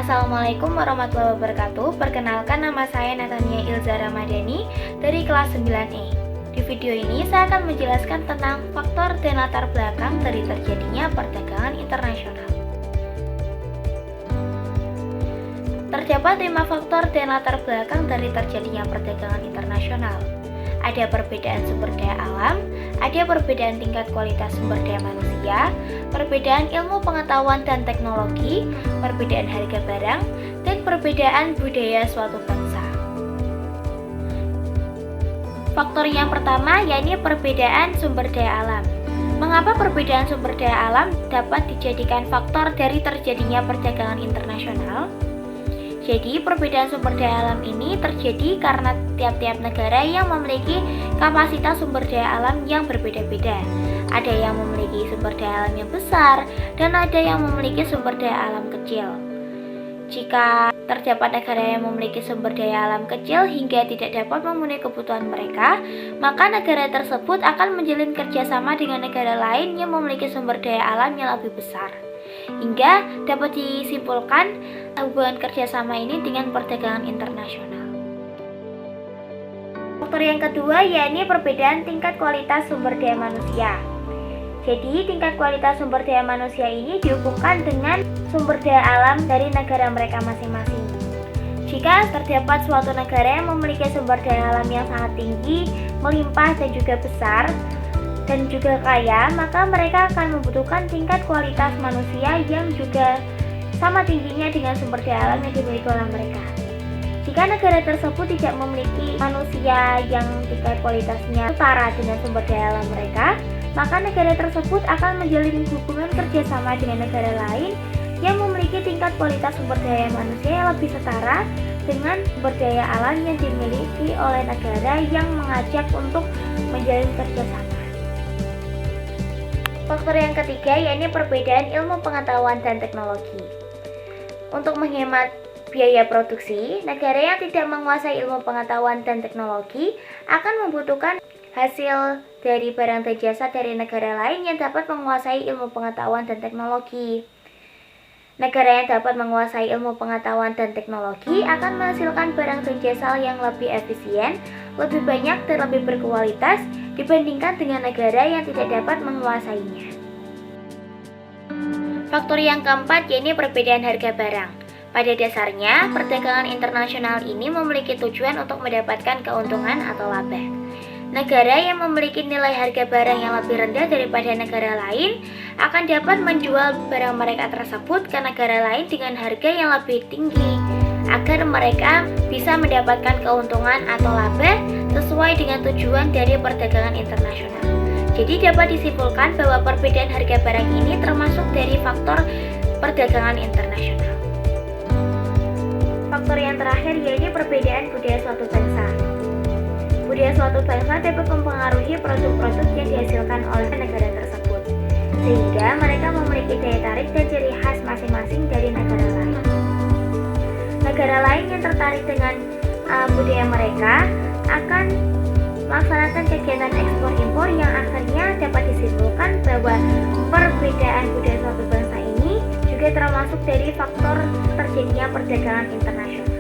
Assalamualaikum warahmatullahi wabarakatuh. Perkenalkan, nama saya Natania Ilza Ramadhani dari kelas 9E. Di video ini saya akan menjelaskan tentang faktor dan latar belakang dari terjadinya perdagangan internasional. Terdapat 5 faktor dan latar belakang dari terjadinya perdagangan internasional. Ada perbedaan sumber daya alam, ada perbedaan tingkat kualitas sumber daya manusia, perbedaan ilmu pengetahuan dan teknologi, perbedaan harga barang, dan perbedaan budaya suatu bangsa. Faktor yang pertama yakni perbedaan sumber daya alam. Mengapa perbedaan sumber daya alam dapat dijadikan faktor dari terjadinya perdagangan internasional? Jadi, perbedaan sumber daya alam ini terjadi karena tiap-tiap negara yang memiliki kapasitas sumber daya alam yang berbeda-beda. Ada yang memiliki sumber daya alam yang besar dan ada yang memiliki sumber daya alam kecil. Jika terdapat negara yang memiliki sumber daya alam kecil hingga tidak dapat memenuhi kebutuhan mereka, maka negara tersebut akan menjalin kerjasama dengan negara lain yang memiliki sumber daya alam yang lebih besar. Hingga dapat disimpulkan hubungan kerjasama ini dengan perdagangan internasional. Faktor yang kedua yakni perbedaan tingkat kualitas sumber daya manusia. Jadi, tingkat kualitas sumber daya manusia ini dihubungkan dengan sumber daya alam dari negara mereka masing-masing. Jika terdapat suatu negara yang memiliki sumber daya alam yang sangat tinggi, melimpah dan juga besar, dan juga kaya, maka mereka akan membutuhkan tingkat kualitas manusia yang juga sama tingginya dengan sumber daya alam yang dimiliki oleh mereka. Jika negara tersebut tidak memiliki manusia yang tingkat kualitasnya setara dengan sumber daya alam mereka, maka negara tersebut akan menjalin hubungan kerjasama dengan negara lain yang memiliki tingkat kualitas sumber daya manusia yang lebih setara dengan sumber daya alam yang dimiliki oleh negara yang mengajak untuk menjalin kerjasama. Faktor yang ketiga yakni perbedaan ilmu pengetahuan dan teknologi. Untuk menghemat biaya produksi, negara yang tidak menguasai ilmu pengetahuan dan teknologi akan membutuhkan hasil dari barang dan jasa dari negara lain yang dapat menguasai ilmu pengetahuan dan teknologi. Negara yang dapat menguasai ilmu pengetahuan dan teknologi akan menghasilkan barang dan jasa yang lebih efisien, lebih banyak dan lebih berkualitas dibandingkan dengan negara yang tidak dapat menguasainya. Faktor yang keempat yakni perbedaan harga barang. Pada dasarnya, perdagangan internasional ini memiliki tujuan untuk mendapatkan keuntungan atau laba. Negara yang memiliki nilai harga barang yang lebih rendah daripada negara lain akan dapat menjual barang mereka tersebut ke negara lain dengan harga yang lebih tinggi agar mereka bisa mendapatkan keuntungan atau laba sesuai dengan tujuan dari perdagangan internasional. Jadi dapat disimpulkan bahwa perbedaan harga barang ini termasuk dari faktor perdagangan internasional. Faktor yang terakhir yaitu perbedaan budaya suatu bangsa. Budaya suatu bangsa dapat mempengaruhi produk-produk yang dihasilkan oleh negara tersebut, sehingga mereka memiliki daya tarik dan ciri khas masing-masing dari negara lain. Negara lain yang tertarik dengan budaya mereka akan melaksanakan kegiatan ekspor-impor yang akhirnya dapat disimpulkan bahwa perbedaan budaya suatu bangsa ini juga termasuk dari faktor terjadinya perdagangan internasional.